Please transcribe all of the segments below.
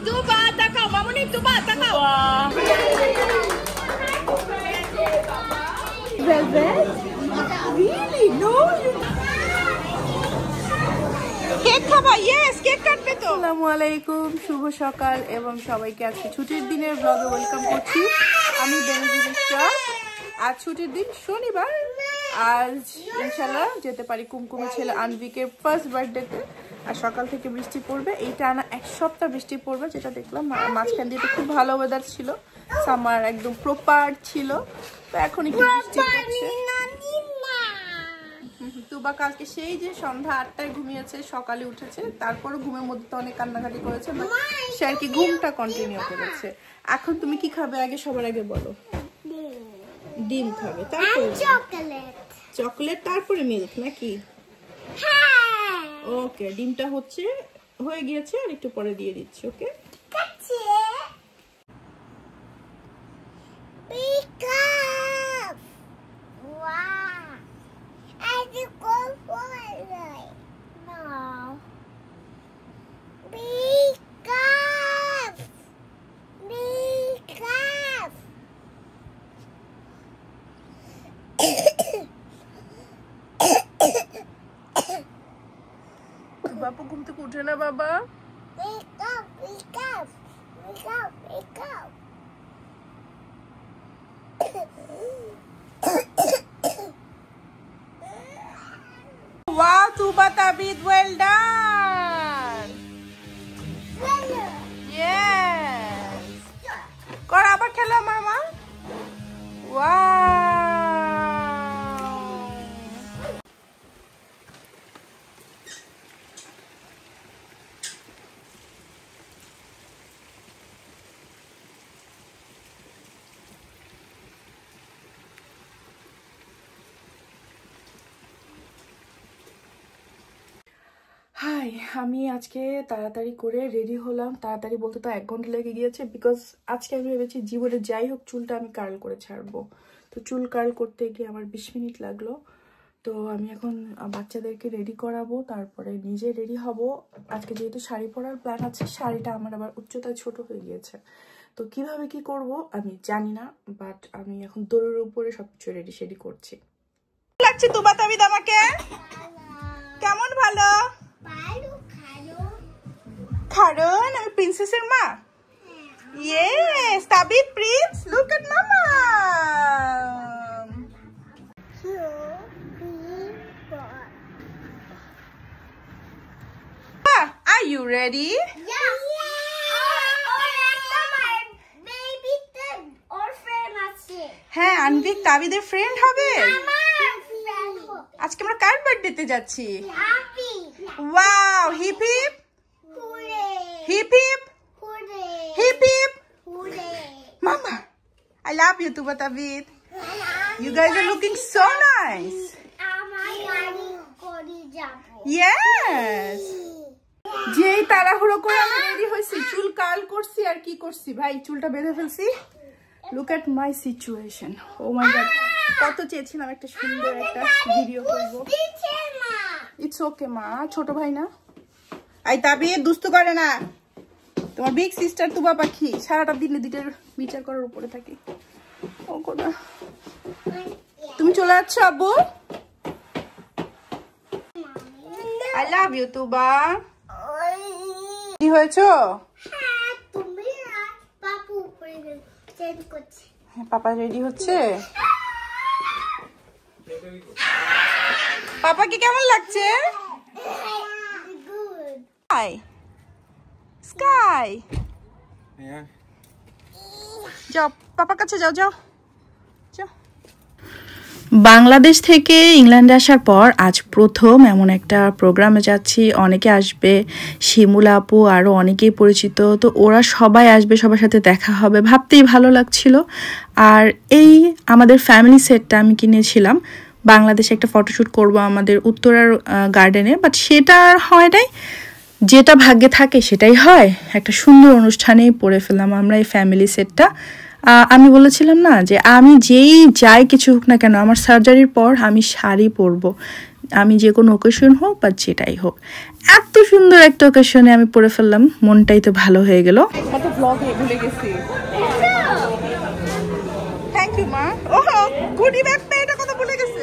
তুবা তাকাও মামুনি, তুবা তাকাও। Velvet? Really? No. Cake খাবা? ইয়েস, কেক কাটবে তো। আসসালামু আলাইকুম, শুভ সকাল এবং সবাইকে আজকে ছুটির দিনের ব্লগে ওয়েলকাম করছি। আমি বেনজির ইশরাক। আজ ছুটির দিন, শনিবার। আজ ইনশাল্লাহ যেতে পারি কুমকুমের ছেলে আনভিকের ফার্স্ট বার্থডেতে। আর সকাল থেকে বৃষ্টি পড়বে, এইটা আনা এক সপ্তাহ বৃষ্টি পড়বে, যেটা দেখলাম। মাঝখান দিয়ে খুব ভালো ওয়েদার ছিল, সামার একদম প্রপার ছিল। তো এখন একটু বৃষ্টি পড়ছে। তুবা কালকে সেই যে সন্ধ্যা 8টায় ঘুমিয়েছে, সকালে উঠেছে, তারপরও ঘুমের মধ্যে তো অনেক কান্নাকাটি করেছে, সে আর কি ঘুমটা কন্টিনিউ করেছে। এখন তুমি কি খাবে আগে, সবার আগে বলো? ডিম খাবে, তারপরে চকলেট, তারপরে মিল্ক নাকি? ওকে, ডিমটা হয়ে গিয়েছে, আর একটু পরে দিয়ে দিচ্ছি। ওকে, বাপু ঘুম থেকে উঠে না বাবা? Wow, Tuba Tabid, well done. Yes. Kor abar khelo mama. Wow. Hi, আমি আজকে তাড়াতাড়ি করে রেডি হলাম। তাড়াতাড়ি বলতে তো 1 ঘন্টা লেগে গিয়েছে, বিকজ আজকে আমি ভেবেছি জীবনে যাই হোক চুলটা আমি কার্ল করে ছাড়বো। তো চুল কার্ল করতে গিয়ে আমার 20 মিনিট লাগলো। তো আমি এখন বাচ্চাদেরকে রেডি করাবো, তারপরে নিজে রেডি হব। আজকে যেহেতু শাড়ি পরার প্ল্যান আছে, শাড়িটা আমার আবার উচ্চতায় ছোট হয়ে গিয়েছে, তো কিভাবে কি করব আমি জানি না, বাট আমি এখন দৌড়ের উপরে সবকিছু রেডি করছি। লাগছে তুবা তাবিদ আমাকে? কেমন ভালো? কারণ আমি প্রিন্সেসের মা। ইয়েস, তাবিদ প্রিন্স, লুক এট মামা। Are you ready? Yeah. হ্যাঁ, আনভিক তাবিদের ফ্রেন্ড হবে। আজকে আমরা কার বার্থডেতে যাচ্ছি? Wow, hip hip hip hip hip hip. Mama, I love you, Tuba Tabid. You guys are looking so nice. Yes. যেই তাড়াহুড়ো করে আমি রেডি হয়েছি, চুল কার্ল করছি আর কি করছি ভাই, চুলটা বেঁধে ফেলছি। Look at my situation. Oh my god, কত চেয়েছিলাম একটা সুন্দর একটা ভিডিও করব। It's okay মা, ছোট ভাই না। আই তাবিদ দুস্তু করে না। তোমার বিগ সিস্টার তুবা পাখি সারাটা দিন এদিকের বিচার করার উপরে থাকি। ও কোনা, তুমি চলে যাচ্ছ আব্বু? I love you তুবা। কি হয়েছো? পাপা রেডি হচ্ছে। পাপা কি কেমন লাগছে? স্কাই, যাও পাপার কাছে, যাও যাও যাও। বাংলাদেশ থেকে ইংল্যান্ডে আসার পর আজ প্রথম এমন একটা প্রোগ্রামে যাচ্ছি। অনেকে আসবে, শিমুলা আপু আরও অনেকেই পরিচিত, তো ওরা সবাই আসবে, সবার সাথে দেখা হবে, ভাবতেই ভালো লাগছিল। আর এই আমাদের ফ্যামিলি সেটটা আমি কিনেছিলাম, বাংলাদেশে একটা ফটোশ্যুট করব আমাদের উত্তরার গার্ডেনে, বাট সেটা আর হয় নাই। যেটা ভাগ্যে থাকে সেটাই হয়। একটা সুন্দর অনুষ্ঠানেই পরে ফেললাম আমরা এই ফ্যামিলি সেটটা। আমি বলেছিলাম না যে আমি যাই কিছু হোক না কেন, আমার সার্জারির পর আমি শাড়ি পরবো। আমি যে কোনো ওকেশন হোক বা যেটাই হোক, এত সুন্দর একটা ওকেশনে আমি পরে ফেললাম, মনটাই তো ভালো হয়ে গেল। ভুলে গেছি। থ্যাংক ইউ মা। ওহো গুডি ব্যাগ পে এটা কথা ভুলে গেছে।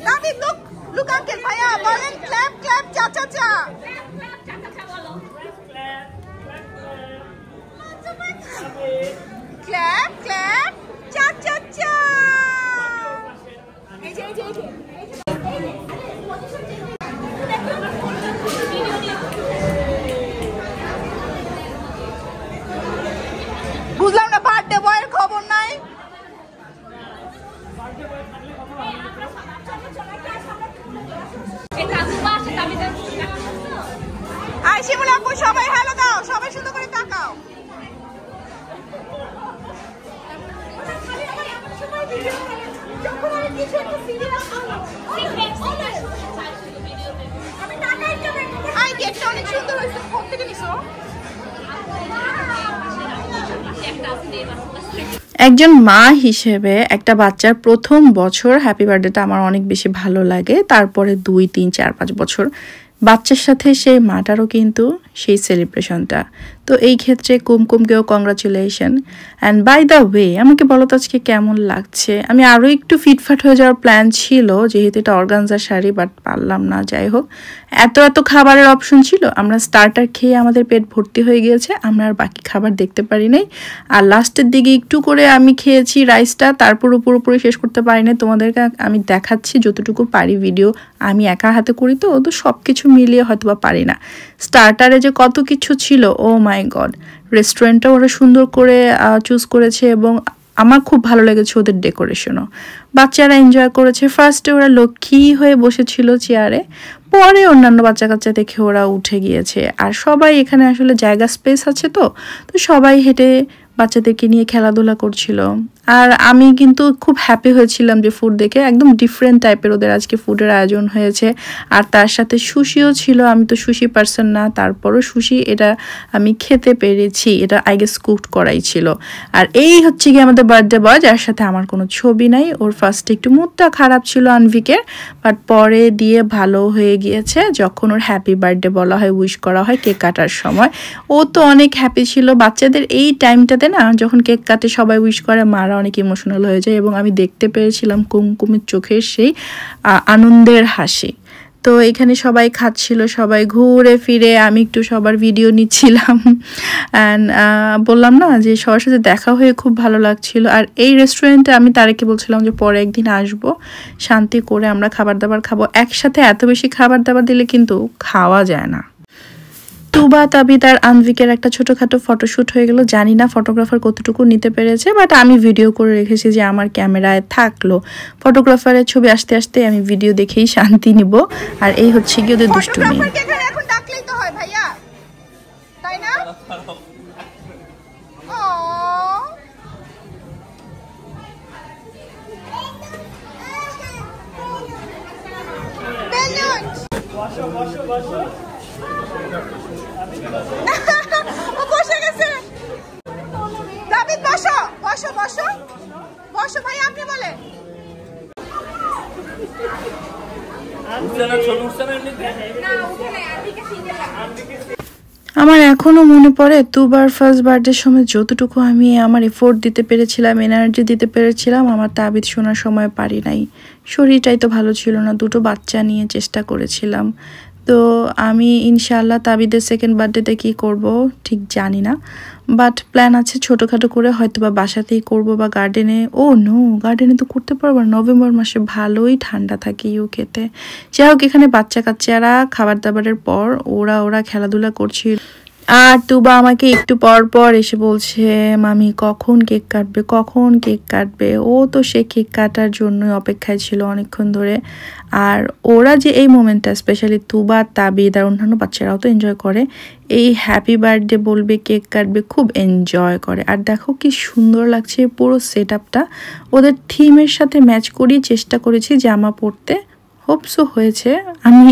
দাদি লুক লুক আঙ্কেল ভাইয়া বলেন ক্ল্যাপ ক্ল্যাপ চা চা চা। ক্ল্যাপ ক্ল্যাপ চা চা চা। এই যে বুঝলাম না, বার্থডে বয়ের খবর নাই। আই শিমুল আপু সবাই হ্যালো দাও, সবাই সুন্দর করে তাকাও। আই কেকটা অনেক সুন্দর হয়েছে, কোথা থেকে নিছো? একজন মা হিসেবে একটা বাচ্চার প্রথম বছর হ্যাপি বার্থডেটা আমার অনেক বেশি ভালো লাগে। তারপরে 2, 3, 4, 5 বছর বাচ্চার সাথে সেই মাটারও কিন্তু সেই সেলিব্রেশনটা। তো এই ক্ষেত্রে কুমকুমকেও congratulation. And by the way, আমাকে বলো তো আজকে কেমন লাগছে? আমি আরও একটু ফিটফাট হয়ে যাওয়ার প্ল্যান ছিল, যেহেতু এটা অর্গানজার শাড়ি, বাট পারলাম না। যাই হোক, এত খাবারের অপশন ছিল, আমরা স্টার্টার খেয়ে আমাদের পেট ভর্তি হয়ে গিয়েছে, আমরা আর বাকি খাবার দেখতে পারি নাই। আর লাস্টের দিকে একটু করে আমি খেয়েছি রাইসটা, তারপর পুরোপুরি শেষ করতে পারি না। তোমাদেরকে আমি দেখাচ্ছি যতটুকু পারি, ভিডিও আমি একা হাতে করি তো সব কিছু মিলিয়ে হয়তো বা পারি না। স্টার্টারে যে কত কিছু ছিল, ও মাই গড। রেস্টুরেন্টটা ওরা সুন্দর করে চুজ করেছে এবং আমার খুব ভালো লেগেছে ওদের ডেকোরেশনও। বাচ্চারা এনজয় করেছে। ফার্স্টে ওরা লক্ষ্মী হয়ে বসেছিল চেয়ারে, পরে অন্যান্য বাচ্চা কাচ্চা দেখে ওরা উঠে গিয়েছে। আর সবাই এখানে আসলে জায়গা স্পেস আছে, তো সবাই হেঁটে বাচ্চাদেরকে নিয়ে খেলাধুলা করছিল। আর আমি কিন্তু খুব হ্যাপি হয়েছিলাম যে ফুড দেখে, একদম ডিফারেন্ট টাইপের ওদের আজকে ফুডের আয়োজন হয়েছে। আর তার সাথে সুশিও ছিল। আমি তো সুশি পার্সন না, তারপরও সুশি এটা আমি খেতে পেরেছি। এটা আই গেস কুকড করাই ছিল। আর এই হচ্ছে কি আমাদের বার্থডে বয়, যার সাথে আমার কোনো ছবি নাই। ওর ফার্স্টে একটু মুডটা খারাপ ছিল আনভিকের, বাট পরে দিয়ে ভালো হয়ে গিয়েছে। যখন ওর হ্যাপি বার্থডে বলা হয়, উইশ করা হয় কেক কাটার সময়, ও তো অনেক হ্যাপি ছিল। বাচ্চাদের এই টাইমটাতে না, যখন কেক কাটে সবাই উইশ করে, মারা অনেক ইমোশনাল হয়ে যায়। এবং আমি দেখতে পেরেছিলাম কুমকুমের চোখের সেই আনন্দের হাসি। তো এখানে সবাই খাচ্ছিল, সবাই ঘুরে ফিরে, আমি একটু সবার ভিডিও নিচ্ছিলাম। অ্যান্ড বললাম না যে সবার সাথে দেখা হয়ে খুব ভালো লাগছিল। আর এই রেস্টুরেন্টে আমি তারেকে বলছিলাম যে পরে একদিন আসবো, শান্তি করে আমরা খাবার দাবার খাবো। একসাথে এত বেশি খাবার দাবার দিলে কিন্তু খাওয়া যায় না। তুবা, তাবিদ আর আনভিকের একটা ছোটোখাটো ফটোশ্যুট হয়ে গেল। জানি না ফটোগ্রাফার কতটুকু নিতে পেরেছে, বাট আমি ভিডিও করে রেখেছি যে আমার ক্যামেরায় থাকলো। ফটোগ্রাফারের ছবি আসতে আসতে আমি ভিডিও দেখেই শান্তি নিব। আর এই হচ্ছে কি ওদের দুষ্টুমি। বসে গেছে। দাবিদ বসো বসো বসো বসো ভাই, আপনি বলেন। আমার এখনো মনে পড়ে তুবার ফার্স্ট বার্থডের সময় যতটুকু আমি আমার এফোর্ট দিতে পেরেছিলাম, এনার্জি দিতে পেরেছিলাম, আমার তাবিদ শোনার সময় পারি নাই। শরীরটাই তো ভালো ছিল না, দুটো বাচ্চা নিয়ে চেষ্টা করেছিলাম। তো আমি ইনশাআল্লাহ তাবিদের সেকেন্ড বার্থডেতে কী করব ঠিক জানি না, বাট প্ল্যান আছে ছোটোখাটো করে, হয়তো বা বাসাতেই করবো বা গার্ডেনে। ও নো, গার্ডেনে তো করতে পারবো না, নভেম্বর মাসে ভালোই ঠান্ডা থাকে ইউকেতে। যাই হোক, এখানে বাচ্চা কাচ্চারা খাবার দাবারের পর ওরা খেলাধুলা করছিল। আর তুবা আমাকে একটু পর পর এসে বলছে, মামি কখন কেক কাটবে, কখন কেক কাটবে। ও তো সে কেক কাটার জন্যই অপেক্ষায় ছিল অনেকক্ষণ ধরে। আর ওরা যে এই মোমেন্টটা, স্পেশালি তুবা, তাবিদ আর অন্যান্য বাচ্চারাও তো এনজয় করে, এই হ্যাপি বার্থডে বলবে, কেক কাটবে, খুব এনজয় করে। আর দেখো কি সুন্দর লাগছে পুরো সেট আপটা। ওদের থিমের সাথে ম্যাচ করেই চেষ্টা করেছি জামা পরতে, হোপসও হয়েছে। আমি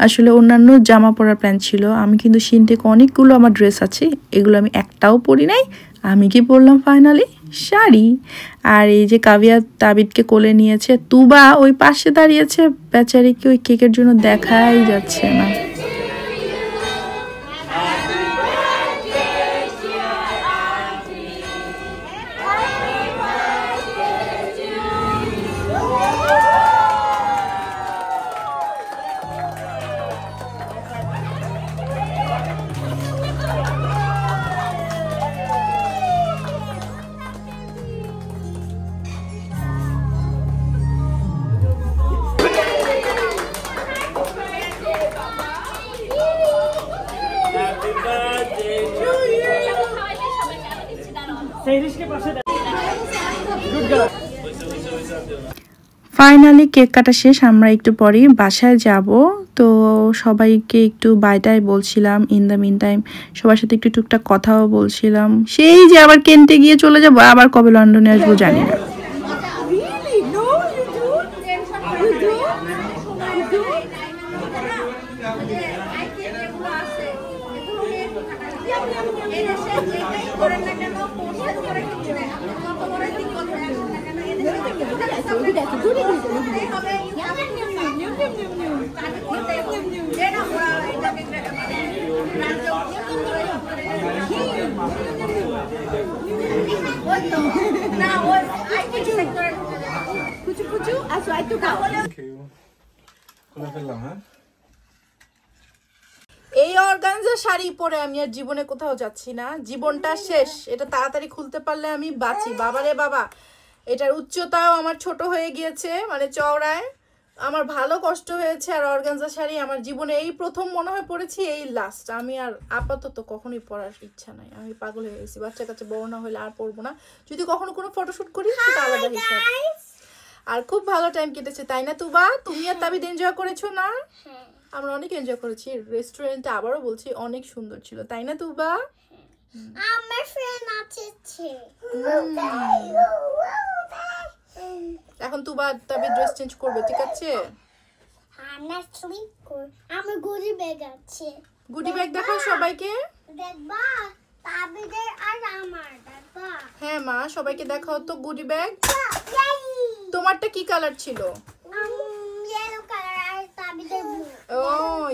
আসলে অন্যান্য জামা পরার প্ল্যান ছিল, আমি কিন্তু সিনটেক অনেকগুলো আমার ড্রেস আছে, এগুলো আমি একটাও পরি নাই। আমি কি পরলাম ফাইনালি? শাড়ি। আর এই যে কাবিয়া তাবিদকে কোলে নিয়েছে, তুবা ওই পাশে দাঁড়িয়েছে, বেচারিকে ওই কেকের জন্য দেখাই যাচ্ছে না। ফাইনালি কেক কাটা শেষ, আমরা একটু পরেই বাসায় যাব। তো সবাইকে একটু বাইটাই বলছিলাম, ইন দ্য মিন টাইম সবার সাথে একটু টুকটাক কথাও বলছিলাম। সেই যে আবার কেন্টে গিয়ে চলে যাব, আবার কবে লন্ডনে আসবো জানি না। এই অর্গানজা শাড়ি পরে আমি আর জীবনে কোথাও যাচ্ছি না, জীবনটা শেষ। এটা তাড়াতাড়ি খুলতে পারলে আমি বাঁচি। বাবারে বাবা, এটার উচ্চতাও আমার ছোট হয়ে গিয়েছে, মানে চওড়ায় আমার ভালো কষ্ট হয়েছে। আর অর্গানজা শাড়ি আমার জীবনে এই প্রথম মনে হয় পরেছি, এই লাস্ট। আমি আর আপাতত কখনোই পরার ইচ্ছা নাই, আমি পাগল হয়ে গেছি। বাচ্চা কাছে বড় না হলে আর পরবো না, যদি কখনো কোনো ফটোশুট করি সেটা আলাদা হিসাব। আর খুব ভালো টাইম কেটেছে, তাই না তুবা? তুমি আর তাবিদ এনজয় করেছো না? আমরা অনেক এনজয় করেছি। রেস্টুরেন্টে আবারও বলছি অনেক সুন্দর ছিল, তাই না তুবা? আমার ফ্রেন্ড আছে। এখন তুবা তাবিদ ড্রেস চেঞ্জ করবে, ঠিক আছে? আমার গুডি ব্যাগ আছে। গুডি ব্যাগ দেখাও সবাইকে। দেখবা তাবিদের আর আমার, দেখবা। হ্যাঁ মা, সবাইকে দেখাও তো গুডি ব্যাগ। তোমারটা কি কালার ছিল? ইয়েলো কালার আর তাবিদের ব্লু। ও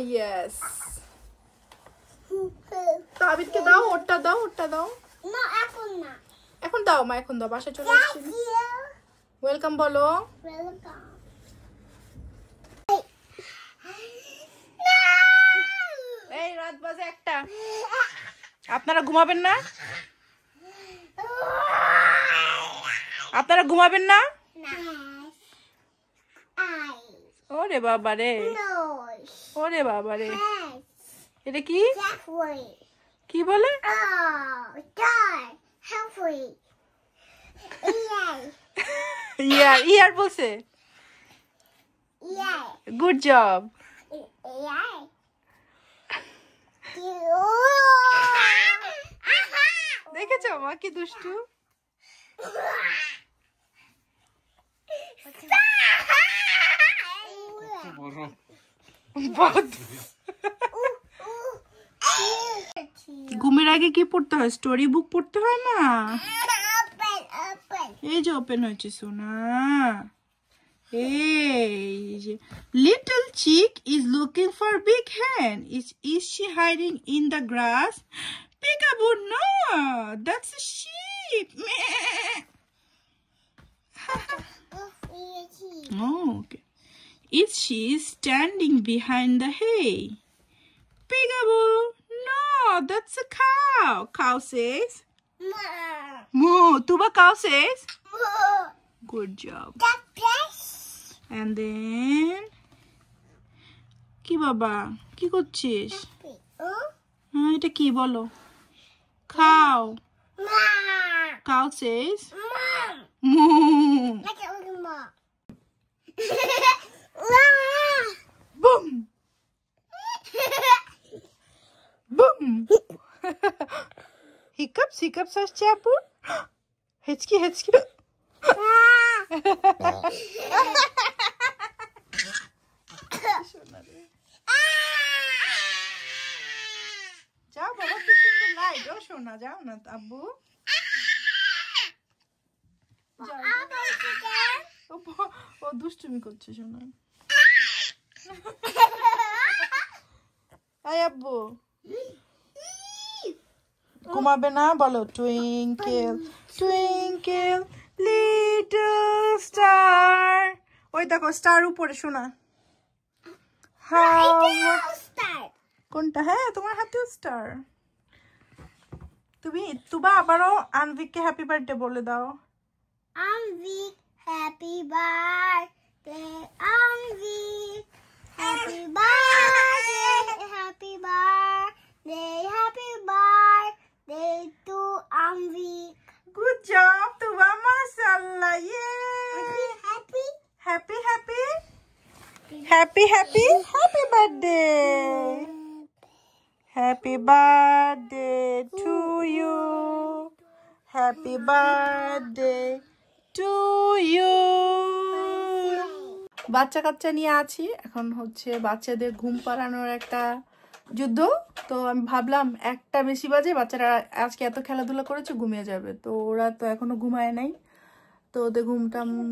ইয়েস। তাবিদকে দাও, ওরটা দাও, ওরটা দাও। না এখন না, এখন দাও মা, এখন দাও, বাসায় চলে আসছি। ওয়েলকাম বলো। ওয়েলকাম। এই রাত বাজে 1টা, আপনারা ঘুমাবেন না? আপনারা ঘুমাবেন না? ওরে বাবা রে, ওরে বাবা রে, এটা কি কি বলে? ইয়ার ইয়ার বলছে। Good job. দেখেছো মা কি দুষ্টু? ঘুমের আগে কি পড়তে হয়? স্টোরি বুক পড়তে হয় না? এই যে ওপেন হয়েছে সোনা। এই little chick is looking for big hen. Is she hiding in the grass? Peekaboo, no, that's a sheep. Oh, okay. Is she standing behind the hay? Peekaboo, no, that's a cow. Cow says moo. Tuba, cow says good job. And then কি বাবা কি করছিস? এটা কি বলো? Cow. Cow says moo. Boom. Boom. Hiccups, hiccups আসছে আপু। হেচকি হেচকি। শোনা, যাও না আব্বু। ও দুষ্টুমি করছে শোনা। এই আব্বু ঘুমাবে না? বলো টুইঙ্কেল টুইঙ্কেল লিটল স্টার। ওই দেখো স্টার উপরে শোনা। কোনটা? হ্যাঁ তোমার হাতেও স্টার। তুমি তুবা আবারও আনভিককে হ্যাপি বার্থডে বলে দাও। Anvik happy birthday, Anvik happy birthday, happy birthday, happy birthday to Anvik. Good job Tuba, মাশাআল্লাহ। ইয়ে happy happy happy happy happy happy birthday. Happy birthday to you, happy birthday to you. বাচ্চা কাচ্চা নিয়ে আছি, এখন হচ্ছে বাচ্চাদের ঘুম পাড়ানোর একটা যুদ্ধ। তো আমি ভাবলাম একটা বেশি বাজে, বাচ্চারা আজকে এত খেলাধুলা করেছে ঘুমিয়ে যাবে, তো ওরা তো এখনো ঘুমায় নাই। তো ওদের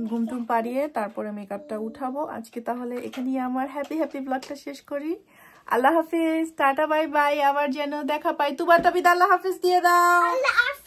ঘুমটুম পাড়িয়ে তারপরে মেকআপটা উঠাবো আজকে। তাহলে এখানেই আমার হ্যাপি হ্যাপি ব্লগটা শেষ করি। আল্লাহ হাফিজ, টাটা বাই বাই, আবার যেন দেখা পাই। তুবা তাবিদ আল্লাহ হাফিজ দিয়ে দাও। আল্লাহ হাফেজ।